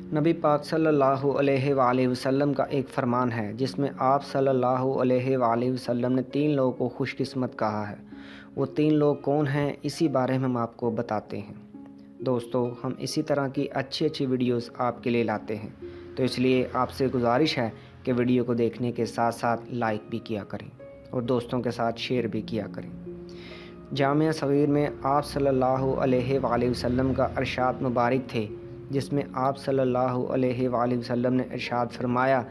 نبی پاک صلی اللہ علیہ وآلہ وسلم کا ایک فرمان ہے جس میں آپ صلی اللہ علیہ وآلہ وسلم نے 3 لوگوں کو خوش قسمت کہا ہے۔ وہ 3 لوگ کون ہیں، اسی بارے میں ہم آپ کو بتاتے ہیں۔ دوستو، ہم اسی طرح کی اچھی ویڈیوز آپ کے لیے لاتے ہیں، تو اس لیے آپ سے گزارش ہے کہ ویڈیو کو دیکھنے کے ساتھ ساتھ لائک بھی کیا کریں اور دوستوں کے ساتھ شیئر بھی کیا کریں۔ جامعہ صغیر میں آپ صلی اللہ علیہ وآلہ وسلم کا ارشاد مبارک تھے، جس میں آپ صلی اللہ علیہ وآلہ وسلم نے ارشاد فرمایا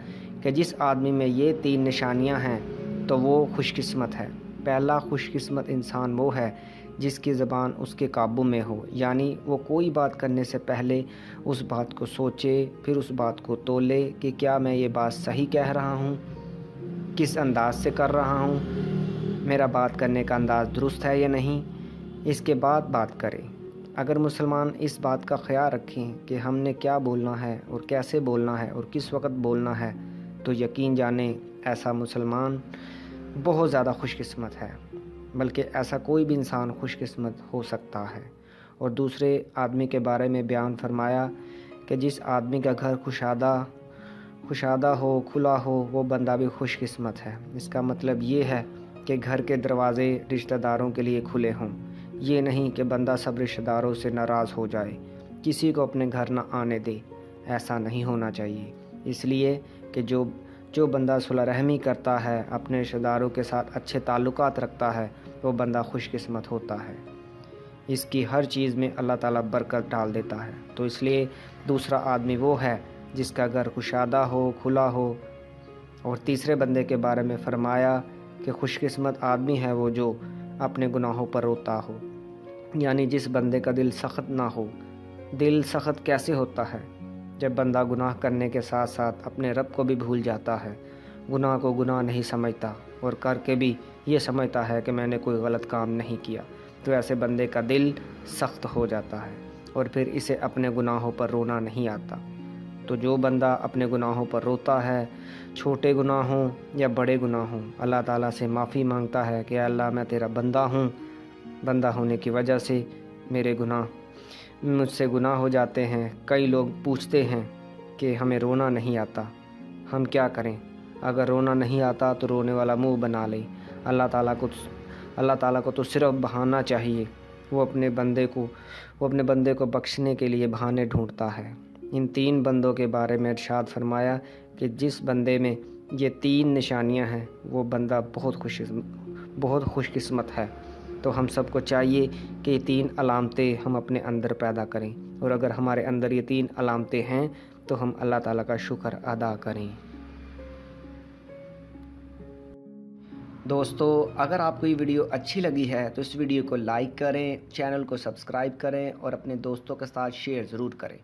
کہ جس آدمی میں یہ 3 نشانیاں ہیں تو وہ خوش قسمت ہے۔ پہلا خوش قسمت انسان وہ ہے جس کی زبان اس کے قابو میں ہو، یعنی وہ کوئی بات کرنے سے پہلے اس بات کو سوچے، پھر اس بات کو تولے کہ کیا میں یہ بات صحیح کہہ رہا ہوں، کس انداز سے کر رہا ہوں، میرا بات کرنے کا انداز درست ہے یا نہیں، اس کے بعد بات کرے۔ اگر مسلمان اس بات کا خیال رکھیں کہ ہم نے کیا بولنا ہے اور کیسے بولنا ہے اور کس وقت بولنا ہے، تو یقین جانیں ایسا مسلمان بہت زیادہ خوش قسمت ہے، بلکہ ایسا کوئی بھی انسان خوش قسمت ہو سکتا ہے۔ اور دوسرے آدمی کے بارے میں بیان فرمایا کہ جس آدمی کا گھر کشادہ ہو، کھلا ہو، وہ بندہ بھی خوش قسمت ہے۔ اس کا مطلب یہ ہے کہ گھر کے دروازے رشتہ داروں کے لیے کھلے ہوں، یہ نہیں کہ بندہ سب رشتہ داروں سے ناراض ہو جائے، کسی کو اپنے گھر نہ آنے دے، ایسا نہیں ہونا چاہیے۔ اس لیے کہ جو بندہ صلح رحمی کرتا ہے، اپنے رشتہ داروں کے ساتھ اچھے تعلقات رکھتا ہے، وہ بندہ خوش قسمت ہوتا ہے۔ اس کی ہر چیز میں اللہ تعالیٰ برکت ڈال دیتا ہے۔ تو اس لیے دوسرا آدمی وہ ہے جس کا گھر کشادہ ہو، کھلا ہو۔ اور تیسرے بندے کے بارے میں فرمایا کہ خوش قسمت آدمی ہے وہ جو اپنے گناہوں پر روتا ہو، یعنی جس بندے کا دل سخت نہ ہو۔ دل سخت کیسے ہوتا ہے؟ جب بندہ گناہ کرنے کے ساتھ ساتھ اپنے رب کو بھی بھول جاتا ہے، گناہ کو گناہ نہیں سمجھتا اور کر کے بھی یہ سمجھتا ہے کہ میں نے کوئی غلط کام نہیں کیا، تو ایسے بندے کا دل سخت ہو جاتا ہے اور پھر اسے اپنے گناہوں پر رونا نہیں آتا۔ تو جو بندہ اپنے گناہوں پر روتا ہے، چھوٹے گناہ ہوں یا بڑے گناہ ہوں، اللہ تعالیٰ سے معافی مانگتا ہے کہ اللہ میں تیرا بندہ ہوں، بندہ ہونے کی وجہ سے مجھ سے گناہ ہو جاتے ہیں۔ کئی لوگ پوچھتے ہیں کہ ہمیں رونا نہیں آتا، ہم کیا کریں؟ اگر رونا نہیں آتا تو رونے والا منہ بنا لے۔ اللہ تعالیٰ کو تو صرف بہانا چاہیے، وہ اپنے بندے کو بخشنے کے لیے بہانے ڈھونڈتا ہے۔ ان 3 بندوں کے بارے میں ارشاد فرمایا کہ جس بندے میں یہ 3 نشانیاں ہیں وہ بندہ بہت خوش قسمت ہے۔ تو ہم سب کو چاہیے کہ یہ 3 علامتیں ہم اپنے اندر پیدا کریں، اور اگر ہمارے اندر یہ 3 علامتیں ہیں تو ہم اللہ تعالیٰ کا شکر ادا کریں۔ دوستو، اگر آپ کو یہ ویڈیو اچھی لگی ہے تو اس ویڈیو کو لائک کریں، چینل کو سبسکرائب کریں اور اپنے دوستوں کے ساتھ شیئر ضرور کریں۔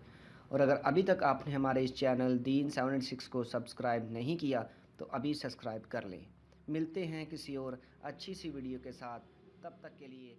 اور اگر ابھی تک آپ نے ہمارے اس چینل دین 786 کو سبسکرائب نہیں کیا تو ابھی سبسکرائب کر لیں۔ ملتے ہیں کسی اور اچھی سی ویڈیو کے ساتھ، تب تک کے لیے